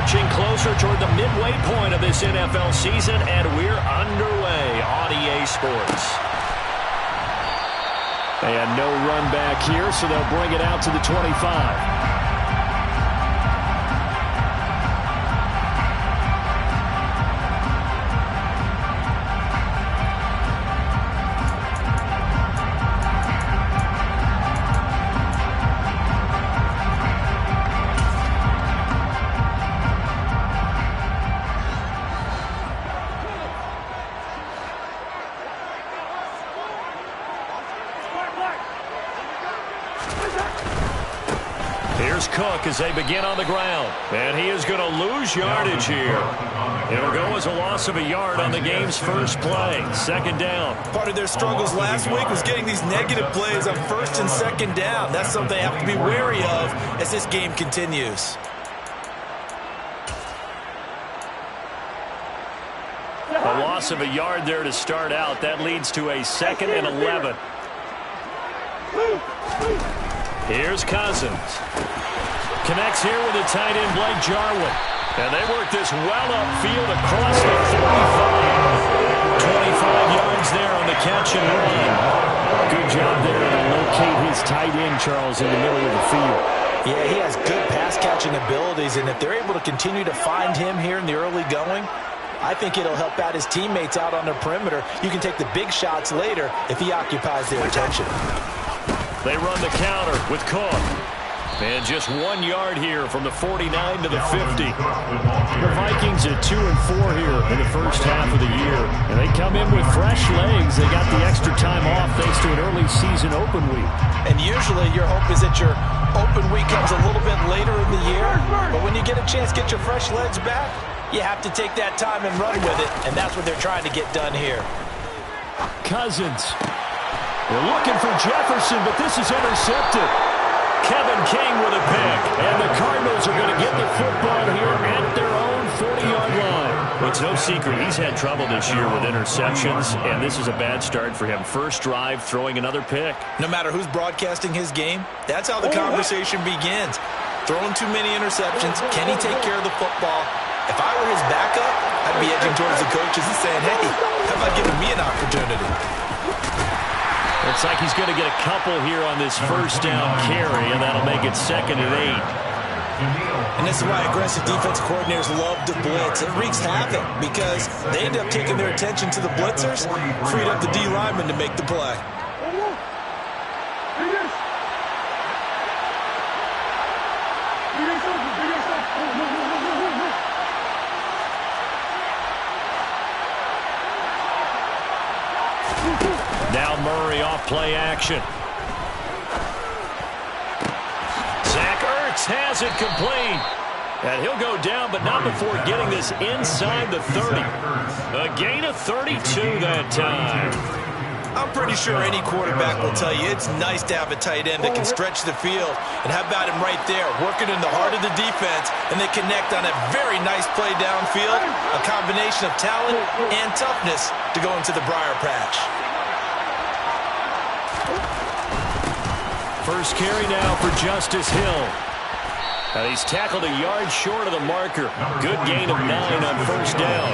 marching closer toward the midway point of this NFL season, and we're underway on EA Sports. And no run back here, so they'll bring it out to the 25. Here's Cook as they begin on the ground. And he is going to lose yardage here. It'll go as a loss of a yard on the game's first play. Second down. Part of their struggles last week was getting these negative plays on first and second down. That's something they have to be wary of as this game continues. A loss of a yard there to start out. That leads to a 2nd and 11. Here's Cousins. Connects here with the tight end, Blake Jarwin. And they work this well upfield across the 45. 25 yards there on the catch and run. Good job there to locate his tight end, Charles, in the middle of the field. Yeah, he has good pass-catching abilities, and if they're able to continue to find him here in the early going, I think it'll help out his teammates out on the perimeter. You can take the big shots later if he occupies their attention. They run the counter with Cook. And just 1 yard here from the 49 to the 50. The Vikings at 2-4 here in the first half of the year. And they come in with fresh legs. They got the extra time off thanks to an early season open week. And usually your hope is that your open week comes a little bit later in the year. But when you get a chance to get your fresh legs back, you have to take that time and run with it. And that's what they're trying to get done here. Cousins. They're looking for Jefferson, but this is intercepted. Kevin King with a pick. And the Cardinals are going to get the football here at their own 40-yard line. Well, it's no secret he's had trouble this year with interceptions, and this is a bad start for him. First drive, throwing another pick. No matter who's broadcasting his game, that's how the conversation begins. Throwing too many interceptions. Can he take care of the football? If I were his backup, I'd be edging towards the coaches and saying, hey, how about giving me an opportunity? Looks like he's going to get a couple here on this first down carry, and that'll make it 2nd and 8. And this is why aggressive defense coordinators love to blitz. It wreaks havoc because they end up taking their attention to the blitzers, freed up the D lineman to make the play. Now Murray off play action. Zach Ertz has it complete. And he'll go down, but not before getting this inside the 30. A gain of 32 that time. I'm pretty sure any quarterback will tell you it's nice to have a tight end that can stretch the field. And how about him right there, working in the heart of the defense, and they connect on a very nice play downfield. A combination of talent and toughness to go into the briar patch. First carry now for Justice Hill. And he's tackled a yard short of the marker. Good gain of 9 on first down.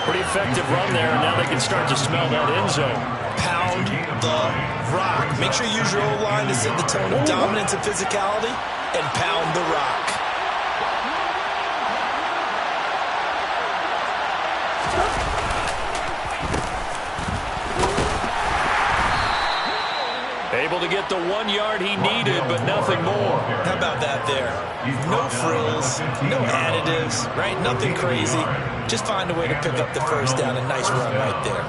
Pretty effective run there, and now they can start to smell that end zone. Pound the rock. Make sure you use your O-line to set the tone of dominance and physicality, and pound the rock. Able to get the 1 yard he needed, but nothing more. How about that there? No frills, no additives, right? Nothing crazy. Just find a way to pick up the first down. A nice run right there.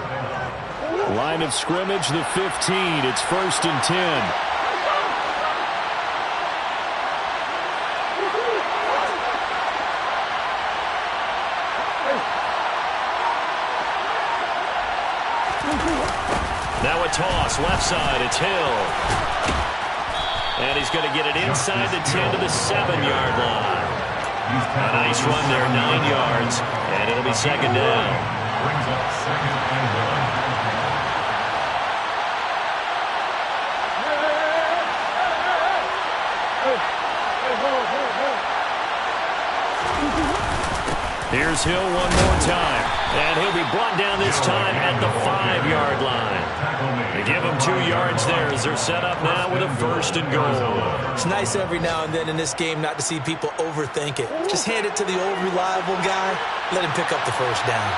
Line of scrimmage, the 15. It's 1st and 10. Now a toss, left side, it's Hill. And he's going to get it inside the 10 to the 7-yard line. A nice run there, 9 yards, and it'll be 2nd down. Brings up 2nd and 1. Here's Hill one more time. And he'll be brought down this time at the 5-yard line. They give him 2 yards there as they're set up now with a 1st and goal. It's nice every now and then in this game not to see people overthink it. Just hand it to the old reliable guy. Let him pick up the 1st down.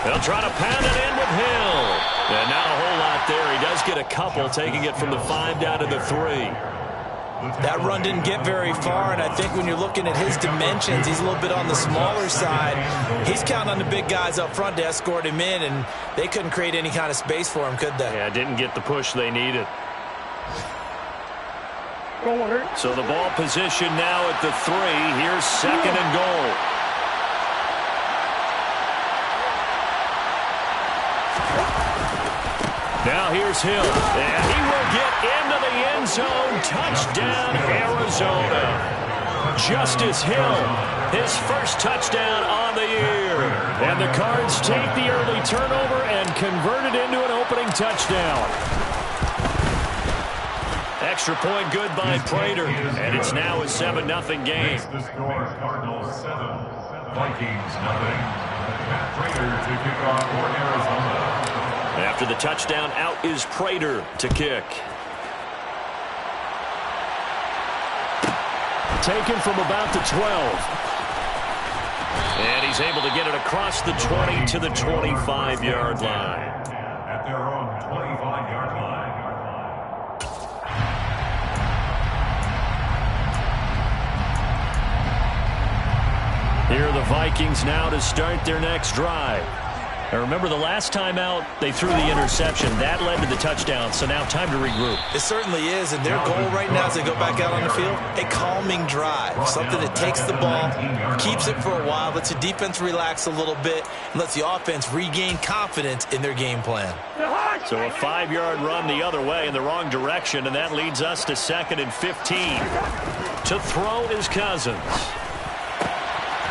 They'll try to pound it in with Hill. And not a whole lot there. He does get a couple, taking it from the 5 down to the 3. That run didn't get very far, and I think when you're looking at his dimensions, he's a little bit on the smaller side. He's counting on the big guys up front to escort him in, and they couldn't create any kind of space for him, could they? Yeah, didn't get the push they needed. So the ball position now at the 3. Here's 2nd and goal. Now here's Hill, and he will get into the end zone. Touchdown, Arizona. Justice Hill, his 1st touchdown on the year. And the Cards take the early turnover and convert it into an opening touchdown. Extra point good by Prater, and it's now a 7-0 game. The score, Cardinals 7, Vikings 0. Matt Prater to kick off for Arizona. After the touchdown, out is Prater to kick. Taken from about the 12. And he's able to get it across the 20 to the 25-yard line. At their own 25-yard line. Here are the Vikings now to start their next drive. Now remember, the last time out, they threw the interception. That led to the touchdown, so now time to regroup. It certainly is, and their goal right now as they go back out on the field, a calming drive, something that takes the ball, keeps it for a while, lets the defense relax a little bit, and lets the offense regain confidence in their game plan. So a 5-yard run the other way in the wrong direction, and that leads us to 2nd and 15. To throw is Cousins.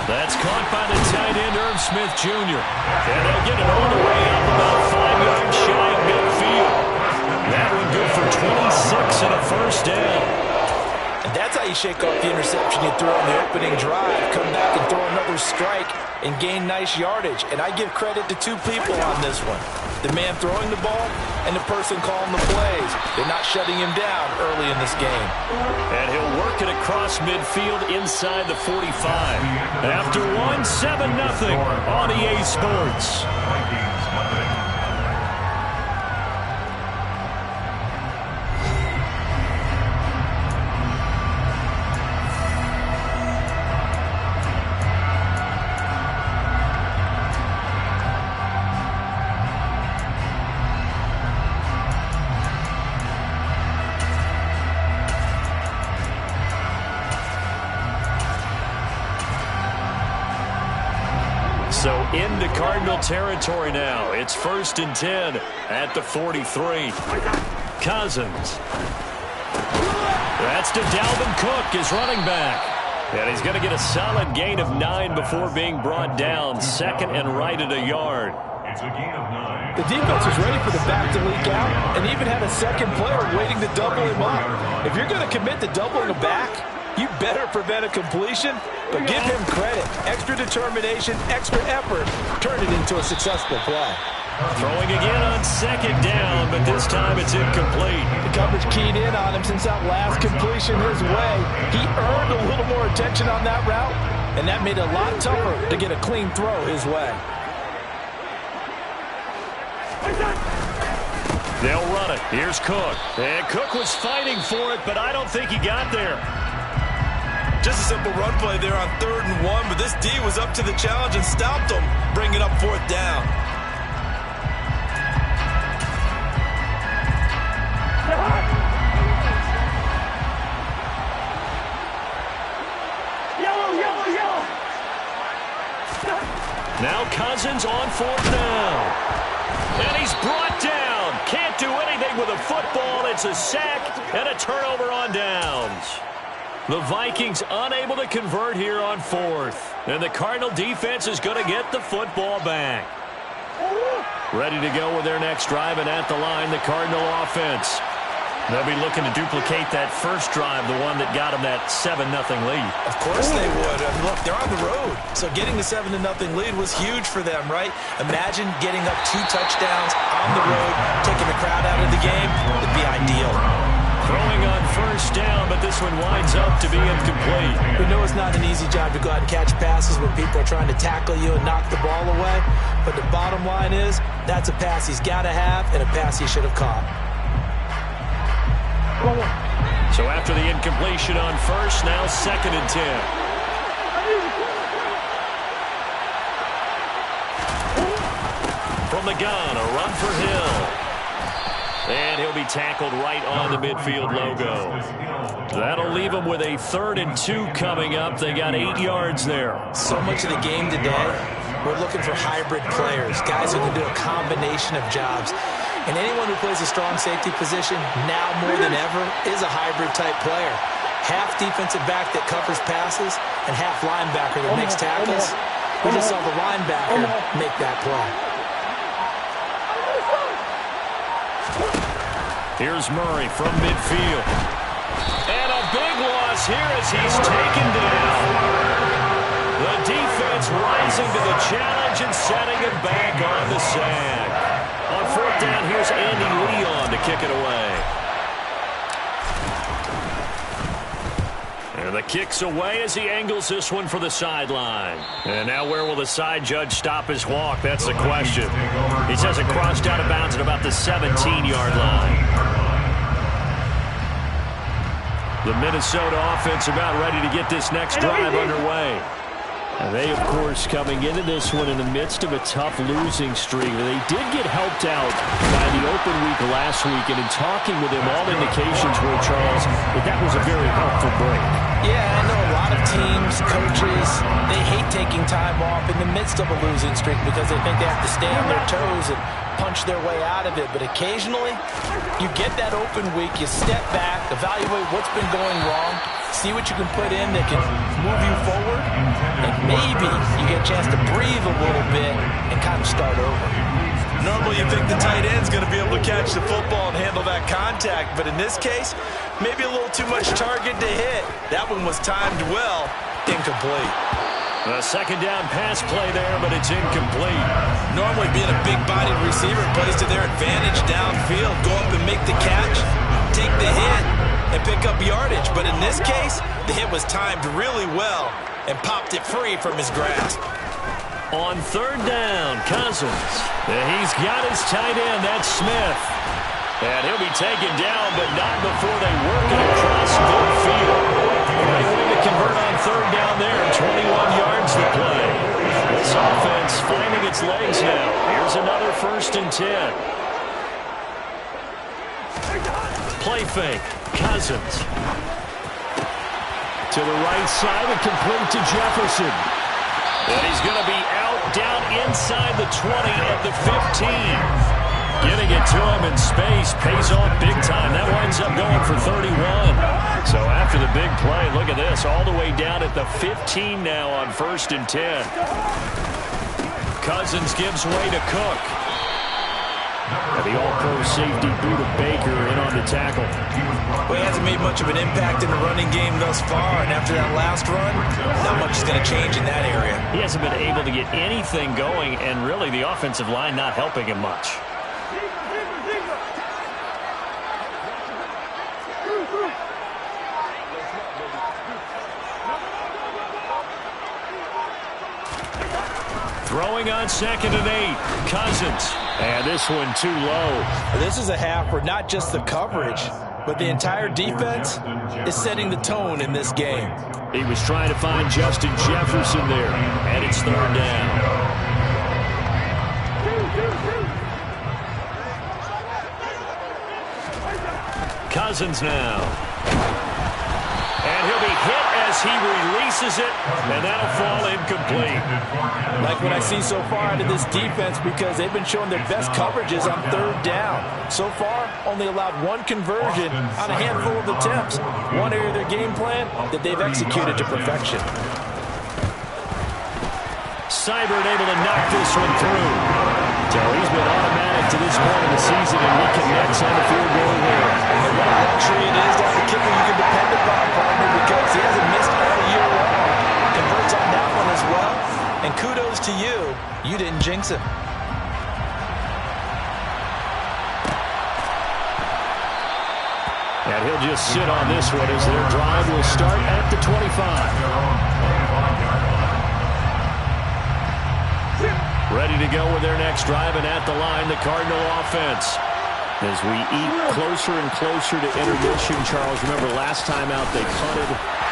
That's caught by the tight end, Irv Smith Jr. And they'll get it all the way up about 5 yards shy of midfield. That one good for 26 and a 1st down. And that's how you shake off the interception you threw on the opening drive. Come back and throw another strike and gain nice yardage. And I give credit to 2 people on this one. The man throwing the ball and the person calling the plays. They're not shutting him down early in this game. And he'll work it across midfield inside the 45. After 1, 7-0 on EA Sports. Vikings 0. So into Cardinal territory now. It's 1st and 10 at the 43. Cousins. That's to Dalvin Cook, his running back. And he's going to get a solid gain of 9 before being brought down. 2nd and right at a yard. It's a gain of 9. The defense was ready for the back to leak out and even had a 2nd player waiting to double him up. If you're going to commit to doubling a back, you better prevent a completion, but give him credit. Extra determination, extra effort, turn it into a successful play. Throwing again on 2nd down, but this time it's incomplete. The coverage keyed in on him since that last completion his way. He earned a little more attention on that route, and that made it a lot tougher to get a clean throw his way. They'll run it. Here's Cook. And Cook was fighting for it, but I don't think he got there. Just a simple run play there on 3rd and 1, but this D was up to the challenge and stopped him, bringing up 4th down. Now Cousins on 4th down. And he's brought down. Can't do anything with a football. It's a sack and a turnover on downs. The Vikings unable to convert here on 4th. And the Cardinal defense is going to get the football back. Ready to go with their next drive, and at the line, the Cardinal offense. They'll be looking to duplicate that first drive, the one that got them that 7-0 lead. Of course they would. Look, they're on the road. So getting the 7-0 lead was huge for them, right? Imagine getting up 2 touchdowns on the road, taking the crowd out of the game. It'd be ideal. Throwing on first down, but this one winds up to be incomplete. We know it's not an easy job to go out and catch passes when people are trying to tackle you and knock the ball away. But the bottom line is, that's a pass he's got to have and a pass he should have caught. So after the incompletion on first, now 2nd and 10. From the gun, a run for Hill. And he'll be tackled right on the midfield logo. That'll leave him with a 3rd and 2 coming up. They got 8 yards there. So much of the game today, we're looking for hybrid players, guys who can do a combination of jobs. And anyone who plays a strong safety position, now more than ever, is a hybrid-type player. Half defensive back that covers passes and half linebacker that makes tackles. We just saw the linebacker make that play. Here's Murray from midfield. And a big loss here as he's taken down. The defense rising to the challenge and setting him back on the sack. On 4th down, here's Andy Leon to kick it away. And the kick's away as he angles this one for the sideline. And now where will the side judge stop his walk? That's the question. He says it crossed out of bounds at about the 17-yard line. The Minnesota offense about ready to get this next drive underway. And they, of course, coming into this one in the midst of a tough losing streak. They did get helped out by the open week last week, and in talking with him, all indications were, Charles, that was a very helpful break. Yeah, I know a lot of teams, coaches, they hate taking time off in the midst of a losing streak because they think they have to stay on their toes and punch their way out of it. But occasionally, you get that open week, you step back, evaluate what's been going wrong, see what you can put in that can move you forward, and maybe you get a chance to breathe a little bit and kind of start over. Normally you think the tight end's going to be able to catch the football and handle that contact, but in this case, maybe a little too much target to hit. That one was timed well, incomplete. A 2nd down pass play there, but it's incomplete. Normally being a big-bodied receiver plays to their advantage downfield. Go up and make the catch, take the hit, and pick up yardage. But in this case, the hit was timed really well and popped it free from his grasp. On 3rd down, Cousins. And he's got his tight end, that's Smith. And he'll be taken down, but not before they work it across midfield. Great way to convert on 3rd down there. 21 yards to play. This offense finding its legs now. Here's another 1st and 10. Play fake. Cousins. To the right side and complete to Jefferson. And he's going to be out down inside the 20 at the 15. Getting it to him in space pays off big time. That winds up going for 31. So after the big play, look at this, all the way down at the 15 now on 1st and 10. Cousins gives way to Cook. And the all-pro safety Buda Baker in on the tackle. Well, he hasn't made much of an impact in the running game thus far, and after that last run, not much is going to change in that area. He hasn't been able to get anything going, and really the offensive line not helping him much. Throwing on 2nd and 8. Cousins. And this one too low. This is a half where not just the coverage, but the entire defense is setting the tone in this game. He was trying to find Justin Jefferson there. And it's 3rd down. Cousins now. And he'll be hit as he releases it, and that'll fall incomplete. Like what I see so far out of this defense, because they've been showing their best coverages on 3rd down. So far, only allowed 1 conversion on a handful of attempts. One area of their game plan that they've executed to perfection. Seibert able to knock this one through. So he's been automatic to this point of the season, and he connects on the field goal there. And what a luxury it is to have a kicker you can depend upon, partner, because he hasn't missed all year long. Converts on that one as well. And kudos to you. You didn't jinx him. And he'll just sit on this one as their drive will start at the 25. Ready to go with their next drive, and at the line, the Cardinal offense. As we eat closer and closer to intermission, Charles, remember last time out they punted.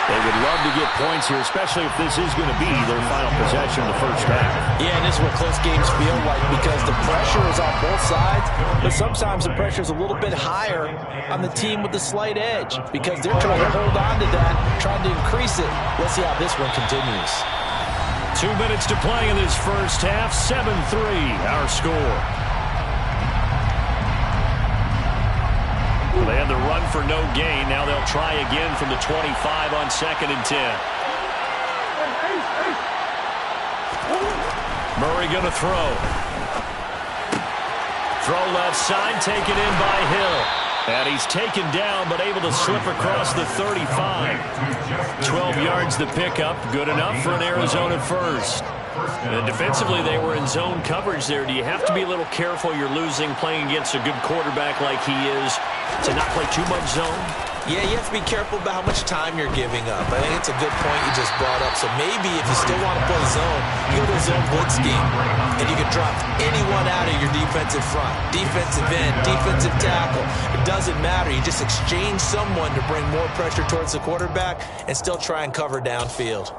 They would love to get points here, especially if this is going to be their final possession of the first half. Yeah, and this is what close games feel like because the pressure is on both sides, but sometimes the pressure is a little bit higher on the team with the slight edge because they're trying to hold on to that, trying to increase it. Let's see how this one continues. 2 minutes to play in this first half, 7-3 our score. They had the run for no gain. Now they'll try again from the 25 on 2nd and 10. Murray going to throw. Throw left side, taken in by Hill. And he's taken down, but able to slip across the 35. 12 yards the pickup. Good enough for an Arizona first. And defensively, they were in zone coverage there. Do you have to be a little careful you're losing playing against a good quarterback like he is to not play too much zone? Yeah, you have to be careful about how much time you're giving up. I think it's a good point you just brought up. So maybe if you still want to play zone, you go to a zone blitz scheme, and you can drop anyone out of your defensive front. Defensive end, defensive tackle. It doesn't matter. You just exchange someone to bring more pressure towards the quarterback and still try and cover downfield.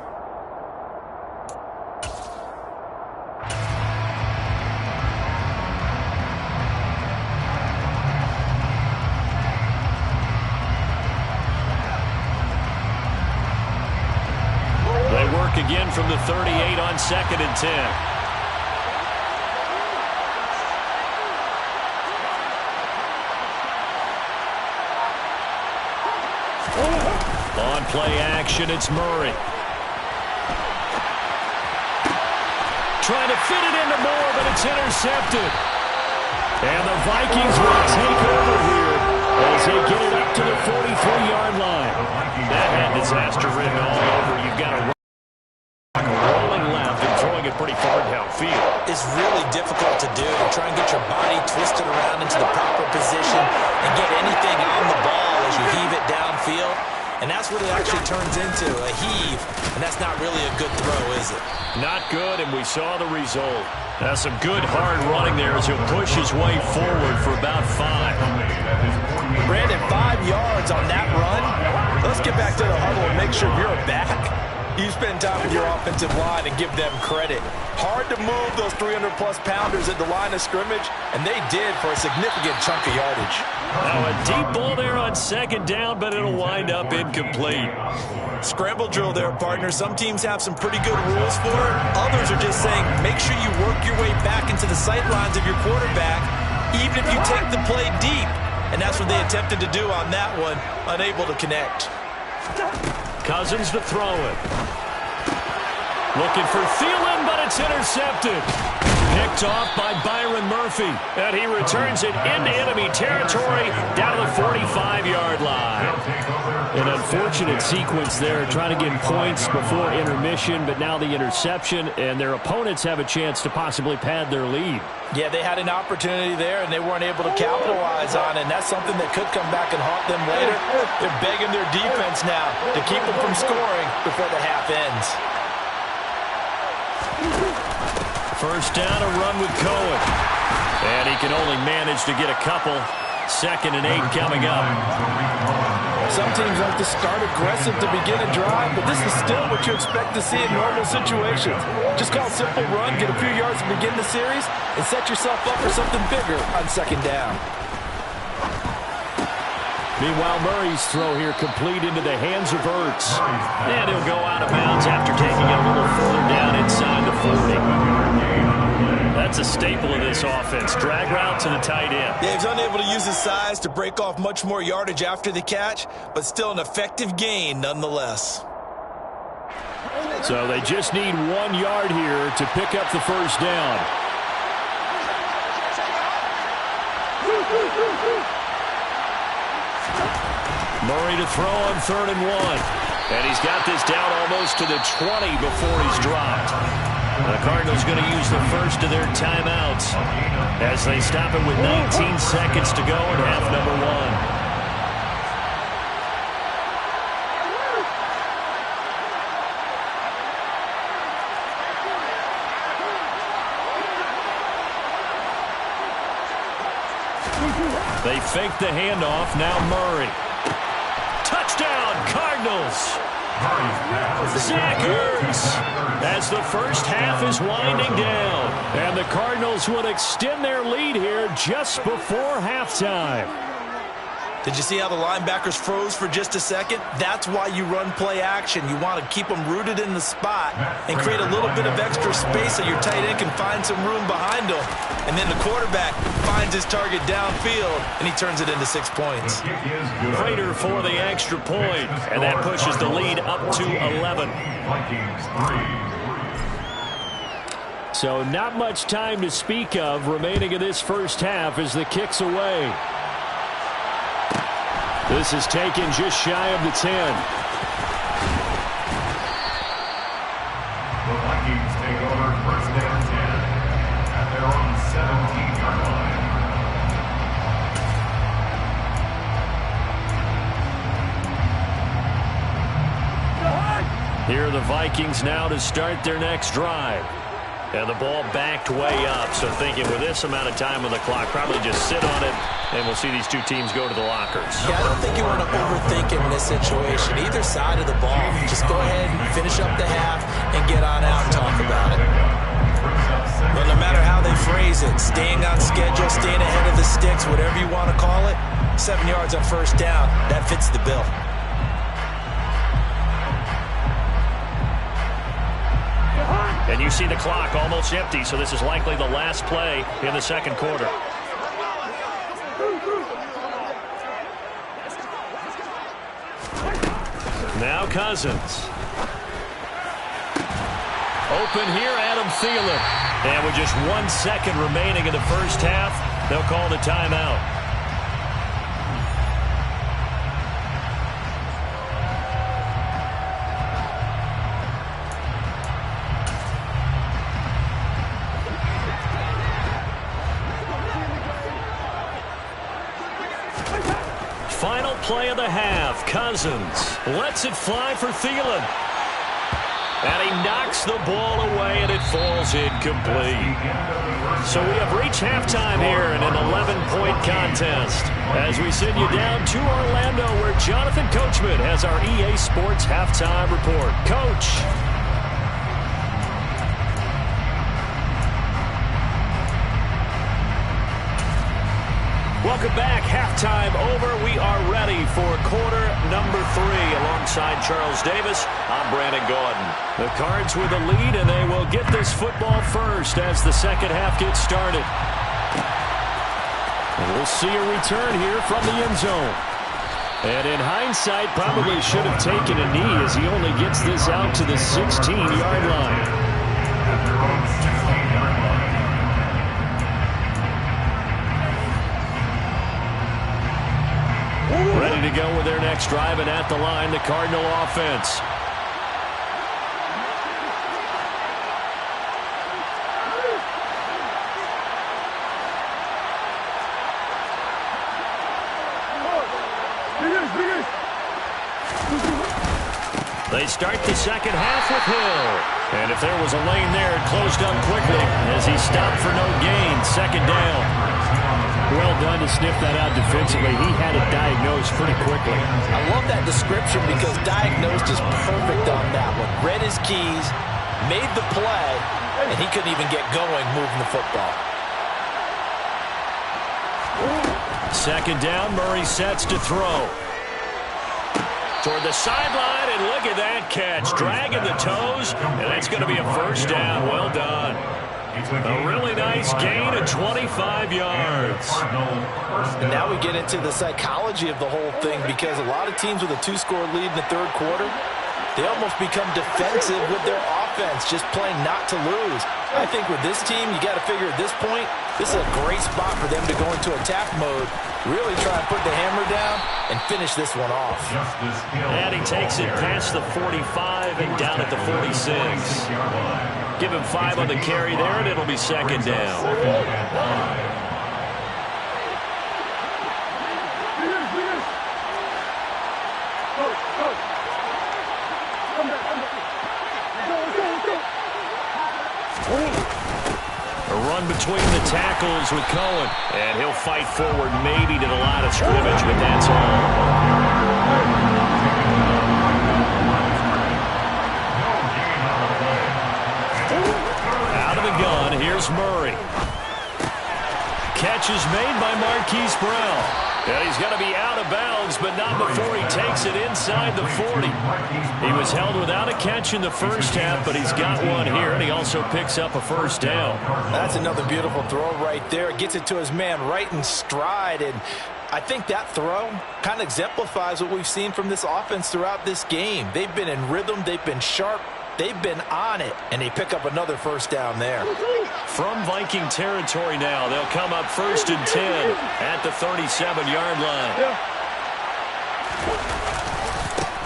Again from the 38 on 2nd and 10. On play action, it's Murray. Trying to fit it into Moore, but it's intercepted. And the Vikings will take over here as they get it up to the 43-yard line. That had disaster written all over. You've got to rolling left and throwing it pretty far downfield. It's really difficult to do. Try and get your body twisted around into the proper position and get anything on the ball as you heave it downfield. And that's what it actually turns into, a heave. And that's not really a good throw, is it? Not good, and we saw the result. That's some good hard running there as he'll push his way forward for about 5. Brandon, 5 yards on that run. Let's get back to the huddle and make sure you're back. You spend time with your offensive line and give them credit. Hard to move those 300-plus pounders at the line of scrimmage, and they did for a significant chunk of yardage. Now a deep ball there on 2nd down, but it'll wind up incomplete. Scramble drill there, partner. Some teams have some pretty good rules for it. Others are just saying make sure you work your way back into the sight lines of your quarterback, even if you take the play deep. And that's what they attempted to do on that one, unable to connect. Cousins to throw it. Looking for Thielen, but it's intercepted. Picked off by Byron Murphy. And he returns it into enemy territory down to the 45-yard line. An unfortunate sequence there, trying to get points before intermission, but now the interception, and their opponents have a chance to possibly pad their lead. Yeah, they had an opportunity there, and they weren't able to capitalize on it, and that's something that could come back and haunt them later. They're begging their defense now to keep them from scoring before the half ends. First down, a run with Cohen. And he can only manage to get a couple. 2nd and 8 coming up. Some teams like to start aggressive to begin a drive, but this is still what you expect to see in normal situations. Just call a simple run, get a few yards to begin the series, and set yourself up for something bigger on 2nd down. Meanwhile, Murray's throw here complete into the hands of Ertz. And he'll go out of bounds after taking it a little further down inside the 40. That's a staple of this offense. Drag route to the tight end. Yeah, he's unable to use his size to break off much more yardage after the catch, but still an effective gain nonetheless. So they just need 1 yard here to pick up the first down. Murray to throw on 3rd and 1. And he's got this down almost to the 20 before he's dropped. The Cardinals going to use the first of their timeouts as they stop it with 19 seconds to go in half number 1. They fake the handoff. Now Murray. Touchdown, Cardinals. Zach Ertz as the first half is winding down. And the Cardinals would extend their lead here just before halftime. Did you see how the linebackers froze for just a second? That's why you run play action. You want to keep them rooted in the spot and create a little bit of extra space so your tight end can find some room behind him. And then the quarterback finds his target downfield, and he turns it into 6 points. Prater for the extra point, and that pushes the lead up to 11. So not much time to speak of remaining in this first half as the kick's away. This is taken just shy of the 10. The Vikings take over 1st and 10 at their own 17-yard line. Here are the Vikings now to start their next drive. And the ball backed way up, so thinking with this amount of time on the clock, probably just sit on it, and we'll see these two teams go to the lockers. Yeah, I don't think you want to overthink it in this situation. Either side of the ball. Just go ahead and finish up the half and get on out and talk about it. But no matter how they phrase it, staying on schedule, staying ahead of the sticks, whatever you want to call it, 7 yards on 1st down, that fits the bill. And you see the clock almost empty, so this is likely the last play in the 2nd quarter. Now Cousins. Open here, Adam Thielen. And with just 1 second remaining in the first half, they'll call the timeout. Final play of the half. Cousins lets it fly for Thielen. And he knocks the ball away, and it falls incomplete. So we have reached halftime here in an 11-point contest as we send you down to Orlando, where Jonathan Coachman has our EA Sports halftime report. Coach. Welcome back. Halftime over. We are ready for quarter number 3. Alongside Charles Davis, I'm Brandon Gordon. The Cards with the lead, and they will get this football first as the second half gets started. And we'll see a return here from the end zone. And in hindsight, probably should have taken a knee as he only gets this out to the 16-yard line. Ready to go with their next drive, and at the line, the Cardinal offense. They start the second half with Hill. And if there was a lane there, it closed up quickly as he stopped for no gain. 2nd down. Well done to sniff that out defensively. He had it diagnosed pretty quickly. I love that description because diagnosed is perfect on that one. Read his keys, made the play, and he couldn't even get going moving the football. 2nd down, Murray sets to throw. Toward the sideline, and look at that catch. Dragging the toes, and that's going to be a 1st down. Well done. A really nice gain of 25 yards. And now we get into the psychology of the whole thing, because a lot of teams with a 2-score lead in the 3rd quarter, they almost become defensive with their offense. defense, just playing not to lose. I think with this team, you got to figure at this point, this is a great spot for them to go into attack mode, really try and put the hammer down and finish this one off. And he takes it past the 45 and down at the 46. Give him 5 on the carry there, and it'll be second down. A run between the tackles with Cohen. And he'll fight forward maybe to the line of scrimmage, but that's all. Out of the gun, here's Murray. Catch is made by Marquise Brown. And he's going to be out of bounds, but not before he takes it inside the 40. He was held without a catch in the first half, but he's got one here, and he also picks up a first down. That's another beautiful throw right there. Gets it to his man right in stride, and I think that throw kind of exemplifies what we've seen from this offense throughout this game. They've been in rhythm. They've been sharp. They've been on it, and they pick up another first down there. From Viking territory now, they'll come up 1st and 10 at the 37-yard line.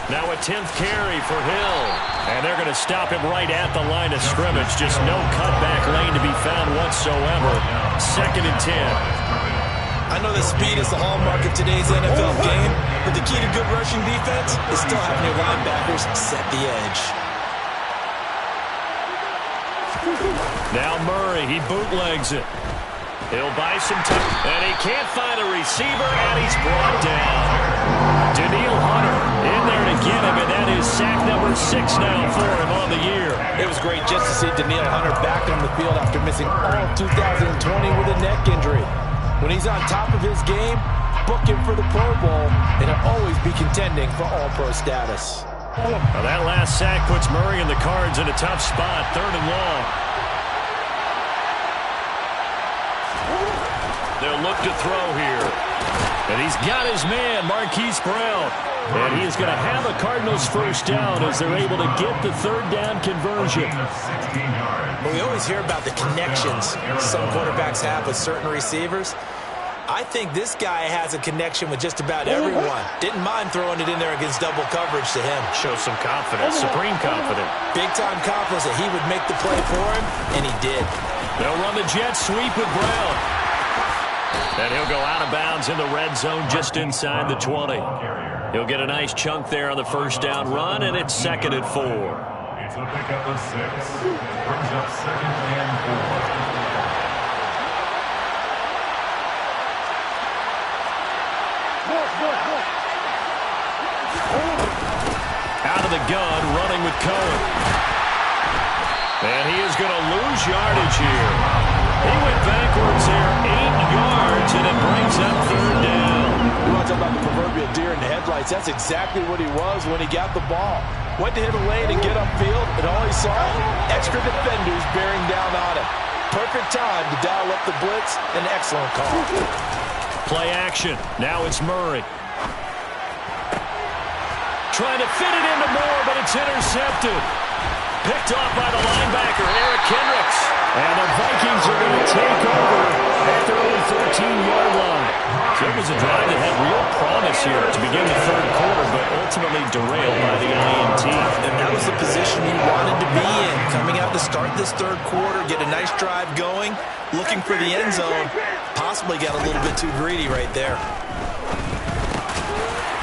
Now a 10th carry for Hill, and they're going to stop him right at the line of scrimmage. Just no cutback lane to be found whatsoever. 2nd and 10. I know that speed is the hallmark of today's NFL game, but the key to good rushing defense is still having your linebackers set the edge. Now Murray, he bootlegs it. He'll buy some time, and he can't find a receiver, and he's brought down. Daniil Hunter in there to get him, and that is sack number 6 now for him on the year. It was great just to see Daniil Hunter back on the field after missing all 2020 with a neck injury. When he's on top of his game, book him for the Pro Bowl, and he'll always be contending for All-Pro status. Well, that last sack puts Murray and the Cards in a tough spot, 3rd and long. They'll look to throw here. And he's got his man, Marquise Brown. And he is going to have a Cardinals first down as they're able to get the 3rd down conversion. Well, we always hear about the connections some quarterbacks have with certain receivers. I think this guy has a connection with just about everyone. Didn't mind throwing it in there against double coverage to him. Shows some confidence, supreme confidence. Big-time confidence that he would make the play for him, and he did. They'll run the jet sweep with Brown. And he'll go out of bounds in the red zone just inside the 20. He'll get a nice chunk there on the first down run, and it's 2nd and 4. It's a pickup of 6. Brings up 2nd and 4. Out of the gun, running with Cohen. And he is going to lose yardage here. He went backwards there, 8 yards, and it brings up 3rd down. You want to talk about the proverbial deer in the headlights? That's exactly what he was when he got the ball. Went to hit a lane and get upfield, and all he saw, extra defenders bearing down on him. Perfect time to dial up the blitz. An excellent call. Play action. Now it's Murray. Trying to fit it into Moore, but it's intercepted. Picked off by the linebacker, Eric Kendricks. And the Vikings are going to take over at their own 14-yard line. So it was a drive that had real promise here to begin the 3rd quarter, but ultimately derailed by the INT. And that was the position he wanted to be in. Coming out to start this 3rd quarter, get a nice drive going, looking for the end zone. Possibly got a little bit too greedy right there.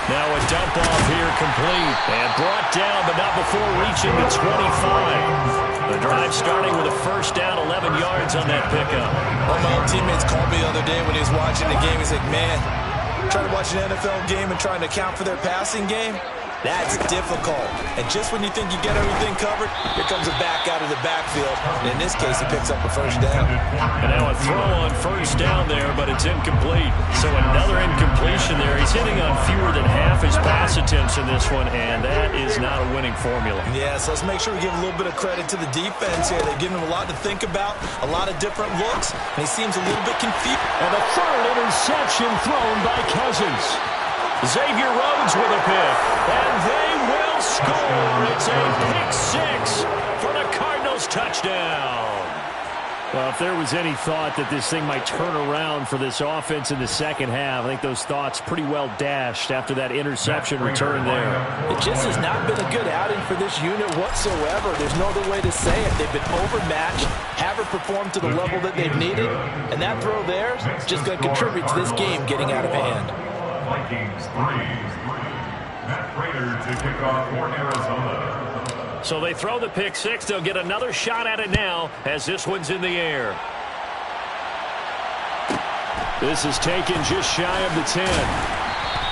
Now a dump off here complete and brought down, but not before reaching the 25. The drive starting with a first down, 11 yards on that pickup. One of my old teammates called me the other day when he was watching the game. He's like, man, trying to watch an NFL game and trying to account for their passing game, that's difficult. And just when you think you get everything covered, here comes a back out of the backfield. And in this case, he picks up a first down. And now a throw on first down there, but it's incomplete. So another incompletion there. He's hitting on fewer than half his pass attempts in this one, and that is not a winning formula. Yeah, so let's make sure we give a little bit of credit to the defense here. They've given him a lot to think about, a lot of different looks, and he seems a little bit confused. And the 3rd interception thrown by Cousins. Xavier Rhodes with a pick, and they will score. It's a pick 6 for the Cardinals. touchdown. Well, if there was any thought that this thing might turn around for this offense in the second half, I think those thoughts pretty well dashed after that interception return there. It just has not been a good outing for this unit whatsoever. There's no other way to say it. They've been overmatched, haven't performed to the level that they've needed, and that throw there is just going to contribute to this game getting out of hand. Vikings 3. Matt Prater to kick off for Arizona. So they throw the pick six. They'll get another shot at it now as this one's in the air. This is taken just shy of the 10.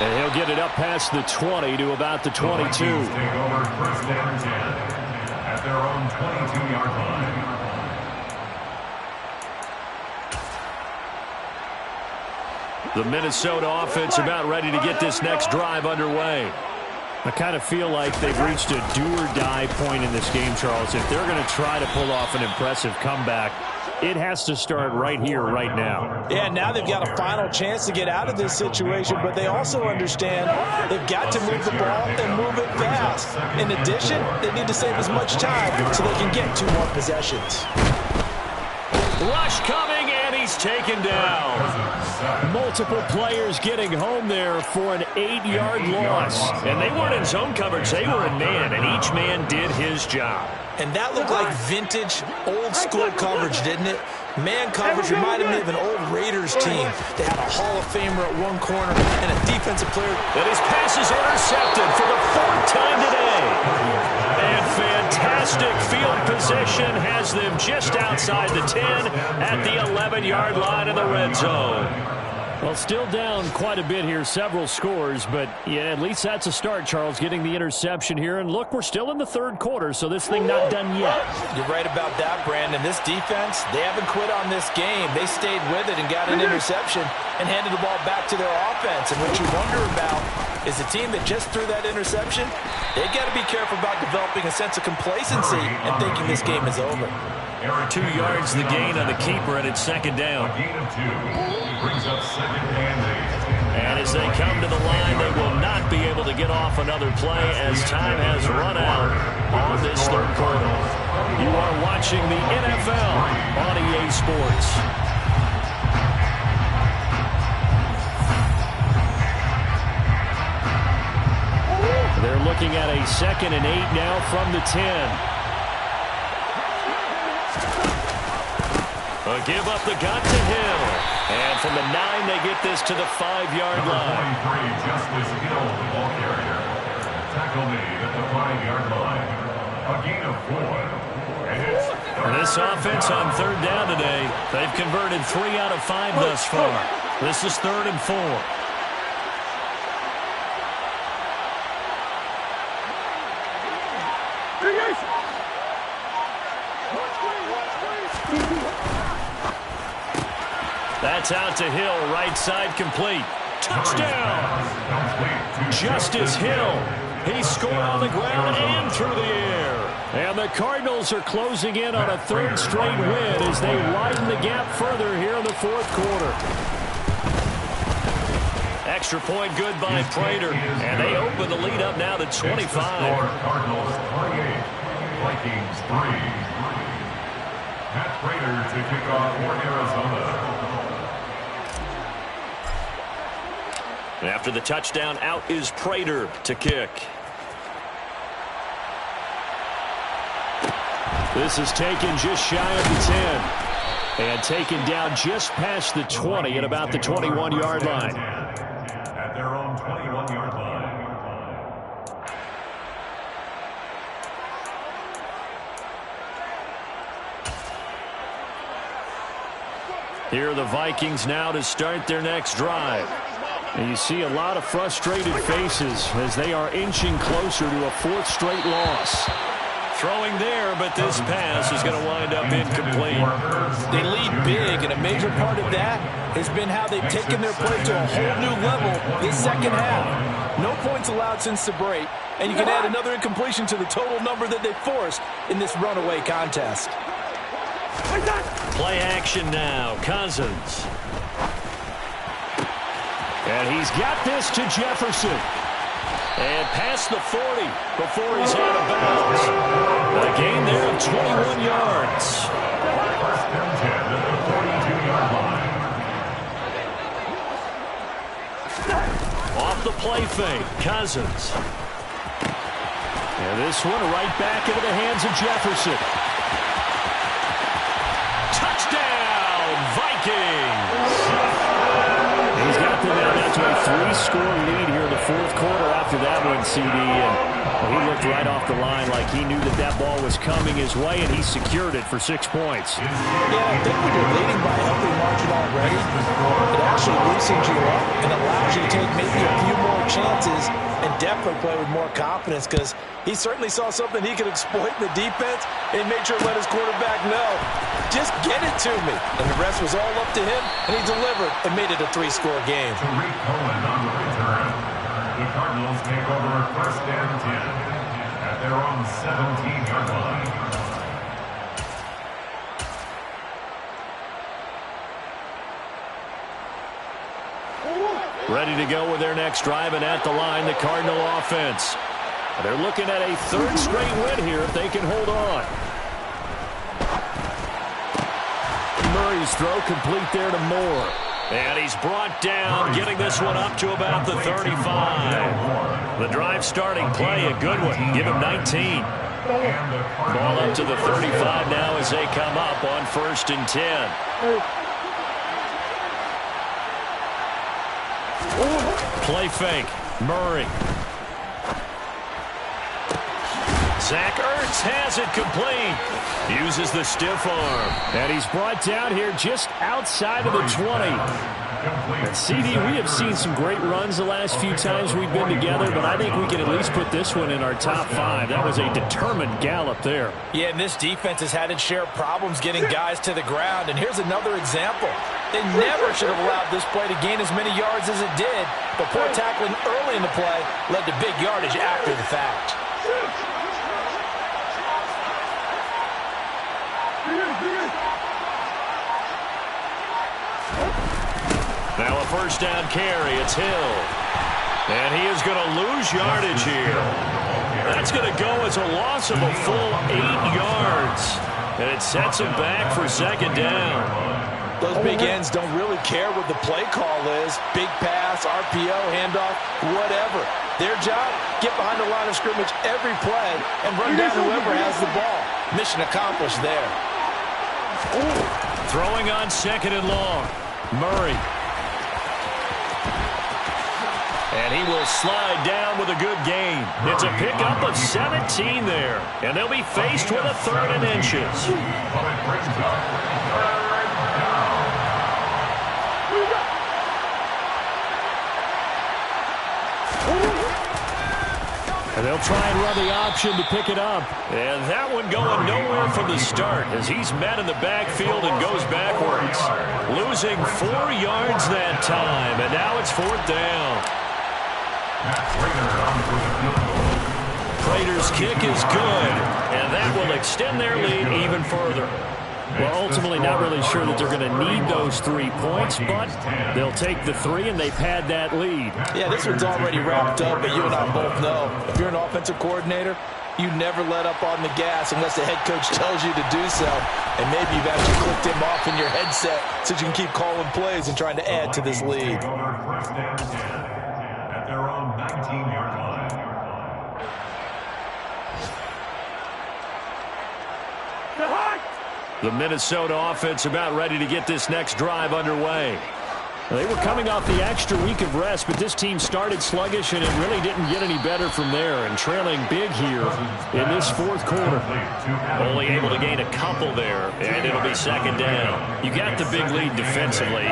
And he'll get it up past the 20 to about the 22. The Vikings take over first and 10 at their own 22-yard line. The Minnesota offense about ready to get this next drive underway. I kind of feel like they've reached a do-or-die point in this game, Charles. If they're going to try to pull off an impressive comeback, it has to start right here, right now. Yeah, now they've got a final chance to get out of this situation, but they also understand they've got to move the ball and move it fast. In addition, they need to save as much time so they can get 2 more possessions. Rush coming, and he's taken down. Multiple players getting home there for an 8-yard loss. And they weren't in zone coverage, they were in man, and each man did his job. And that looked like vintage, old-school coverage, didn't it? Man coverage reminded me of an old Raiders team. They had a Hall of Famer at one corner and a defensive player. And his pass is intercepted for the 4th time today. And fantastic field position has them just outside the 10 at the 11-yard line of the red zone. Well, still down quite a bit here, several scores, but yeah, at least that's a start, Charles, getting the interception here. And look, we're still in the 3rd quarter, so this thing not done yet. You're right about that, Brandon. This defense, they haven't quit on this game. They stayed with it and got an interception and handed the ball back to their offense. And what you wonder about is the team that just threw that interception, they've got to be careful about developing a sense of complacency and thinking this game is over. 2 yards the gain on the keeper, and it's 2nd down. A gain of 2 brings up 2nd and 8. And as they come to the line, they will not be able to get off another play as time has run out on this 3rd quarter. You are watching the NFL on EA Sports. They're looking at a 2nd and 8 now from the 10. A give up the gun to Hill. And from the 9, they get this to the 5-yard line. 23, Justice Hill, the ball carrier. Tackle made at the 5-yard line. A gain of 4. And it's this offense on 3rd down today, they've converted 3 out of 5 thus far. This is 3rd and 4. That's out to Hill, right side complete. Touchdown! Justice Hill. He scored on the ground and through the air. And the Cardinals are closing in on a 3rd straight win as they widen the gap further here in the 4th quarter. Extra point good by Prater. And they open the lead up now to 25. Cardinals 28, Vikings 3. Matt Prater to kick off for Arizona. After the touchdown, out is Prater to kick. This is taken just shy of the 10. And taken down just past the 20 at about the 21-yard line. At their own 21-yard line. Here are the Vikings now to start their next drive. And you see a lot of frustrated faces as they are inching closer to a 4th straight loss. Throwing there, but this pass is going to wind up incomplete. They lead big, and a major part of that has been how they've taken their play to a whole new level this 2nd half. No points allowed since the break, and you can add another incompletion to the total number that they forced in this runaway contest. Play action now, Cousins. And he's got this to Jefferson. And past the 40 before he's out of bounds. A gain there of 21 yards. First and 10 at the 42-yard line. Off the play fake, Cousins. And this one right back into the hands of Jefferson. Touchdown, Vikings! He's got them down to a 3-score lead here in the fourth quarter after that one, CD. And he looked right off the line like he knew that that ball was coming his way, and he secured it for 6 points. Yeah, I think when you're leading by a healthy margin already, it actually loosens you up and allows you to take maybe a few more chances and definitely play with more confidence, because he certainly saw something he could exploit in the defense and made sure to let his quarterback know, just get it to me. And the rest was all up to him, and he delivered and made it a 3-score game. Tariq Cohen on the return. The Cardinals take over first and 10 at their own 17-yard line. Ready to go with their next drive, and at the line, the Cardinal offense. They're looking at a 3rd straight win here if they can hold on. Murray's throw complete there to Moore. And he's brought down, getting this one up to about the 35. The drive starting play, a good one. Give him 19. Ball up to the 35 now as they come up on 1st and 10. Play fake, Murray. Zach Ertz has it complete. Uses the stiff arm. And he's brought down here just outside of the 20. And CD, we have seen some great runs the last few times we've been together, but I think we can at least put this one in our top 5. That was a determined gallop there. Yeah, and this defense has had its share of problems getting guys to the ground. And here's another example. They never should have allowed this play to gain as many yards as it did. But poor tackling early in the play led to big yardage after the fact. Now a 1st down carry. It's Hill. And he is going to lose yardage here. That's going to go as a loss of a full 8 yards. And it sets him back for 2nd down. Those big ends don't really care what the play call is. Big pass, RPO, handoff, whatever. Their job, get behind the line of scrimmage every play and run down whoever has the ball. Mission accomplished there. Throwing on 2nd and long. Murray. And he will slide down with a good gain. It's a pickup of 17 there. And they'll be faced with a 3rd and inches. And they'll try and run the option to pick it up. And that one going nowhere from the start as he's met in the backfield and goes backwards. Losing 4 yards that time, and now it's 4th down. Prater's kick is good, and that will extend their lead even further. Well, ultimately not really sure that they're going to need those 3 points, but they'll take the 3, and they've had that lead. Yeah, this one's already wrapped up, but you and I both know if you're an offensive coordinator, you never let up on the gas unless the head coach tells you to do so. And maybe you've actually clicked him off in your headset so you can keep calling plays and trying to add to this lead. First and 10 at their own 19-yard line. The Minnesota offense about ready to get this next drive underway. They were coming off the extra week of rest, but this team started sluggish, and it really didn't get any better from there. And trailing big here in this 4th quarter. Only able to gain a couple there, and it'll be 2nd down. You got the big lead defensively.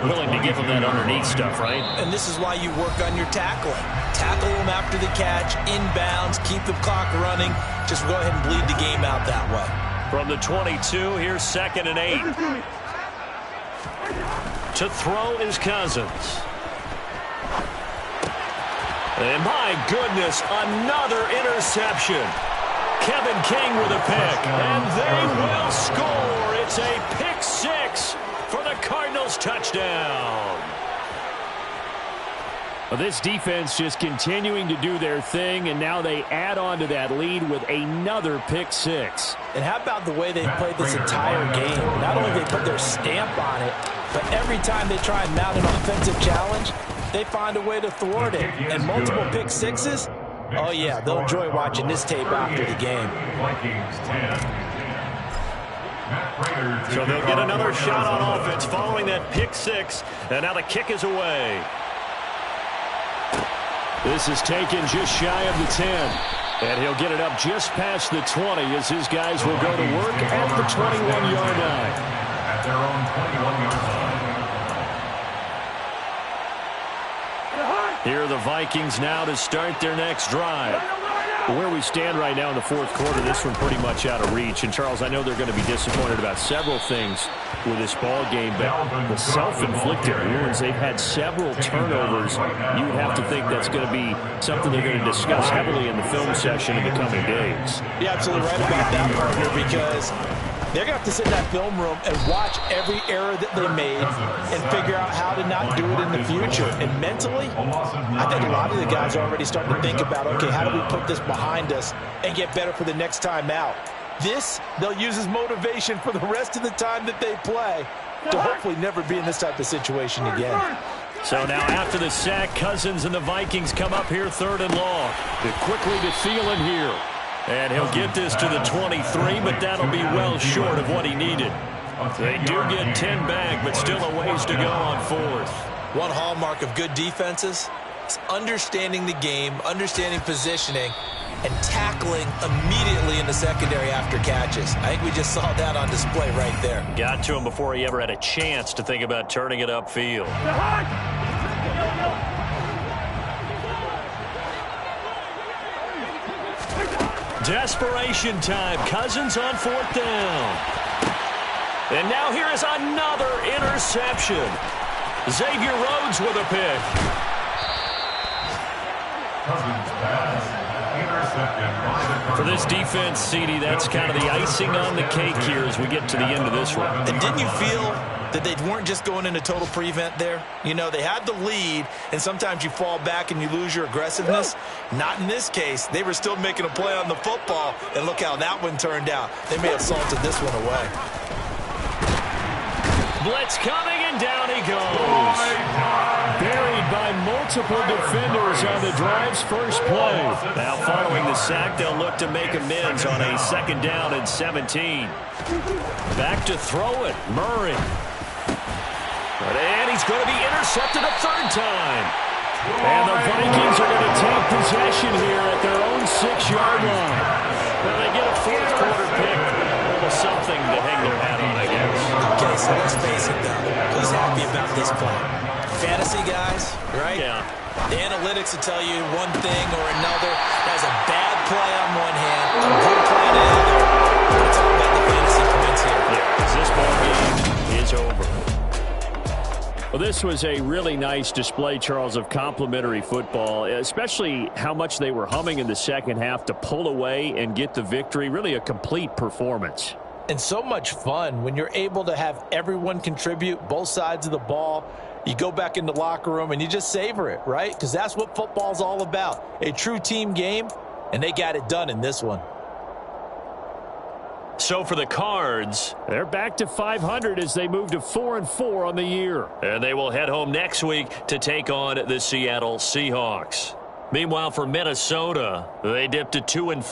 Willing to give them that underneath stuff, right? And this is why you work on your tackling. Tackle them after the catch, inbounds, keep the clock running. Just go ahead and bleed the game out that way. From the 22, here's 2nd and 8. To throw is Cousins. And my goodness, another interception. Kevin King with a pick, and they will score. It's a pick 6 for the Cardinals touchdown. Well, this defense just continuing to do their thing, and now they add on to that lead with another pick six. And how about the way they've played this entire game? Not only they put their stamp on it, but every time they try and mount an offensive challenge, they find a way to thwart it. And multiple pick sixes, oh yeah, they'll enjoy watching this tape after the game. So they'll get another shot on offense following that pick six, and now the kick is away. This is taken just shy of the 10. And he'll get it up just past the 20 as his guys will go to work at the 21-yard line. At their own 21-yard line. Here are the Vikings now to start their next drive. Where we stand right now in the fourth quarter, this one pretty much out of reach. And, Charles, I know they're going to be disappointed about several things with this ball game, but the self-inflicted wounds, they've had several turnovers. You would have to think that's going to be something they're going to discuss heavily in the film session in the coming days. You're absolutely right about that, partner, because they're going to have to sit in that film room and watch every error that they made and figure out how to not do it in the future. And mentally, I think a lot of the guys are already starting to think about, okay, how do we put this behind us and get better for the next time out? This, they'll use as motivation for the rest of the time that they play to hopefully never be in this type of situation again. So now after the sack, Cousins and the Vikings come up here third and long. They're quickly to Thielen here. And he'll get this to the 23, but that'll be well short of what he needed. They do get 10 back, but still a ways to go on fourth. One hallmark of good defenses is understanding the game, understanding positioning, and tackling immediately in the secondary after catches. I think we just saw that on display right there. Got to him before he ever had a chance to think about turning it upfield. Desperation time. Cousins on fourth down. And now here is another interception. Xavier Rhodes with a pick. Cousins pass. For this defense, CD, that's kind of the icing on the cake here as we get to the end of this one. And didn't you feel that they weren't just going into total prevent there? You know, they had the lead, and sometimes you fall back and you lose your aggressiveness. Not in this case. They were still making a play on the football, and look how that one turned out. They may have salted this one away. Blitz coming, and down he goes. Buried by multiple defenders on the drive's first play. Now following the sack, they'll look to make amends on a second down and 17. Back to throw it, Murray. And he's going to be intercepted a third time. And the Vikings are going to take possession here at their own 6-yard line. Well, they get a fourth quarter pick. Something to hang their hat on, I guess. Okay, so let's face it, though. Who's happy about this play? Fantasy guys, right? Yeah. The analytics will tell you one thing or another. That's a bad play on one hand, a good play on the other. It's all about the fantasy points here. Yeah, because this ball game is over. Well, this was a really nice display, Charles, of complimentary football, especially how much they were humming in the second half to pull away and get the victory. Really a complete performance. And so much fun when you're able to have everyone contribute, both sides of the ball. You go back in the locker room and you just savor it, right? Because that's what football's all about. A true team game, and they got it done in this one. So for the Cards, they're back to 500 as they move to 4-4 on the year. And they will head home next week to take on the Seattle Seahawks. Meanwhile, for Minnesota, they dipped to 2-5.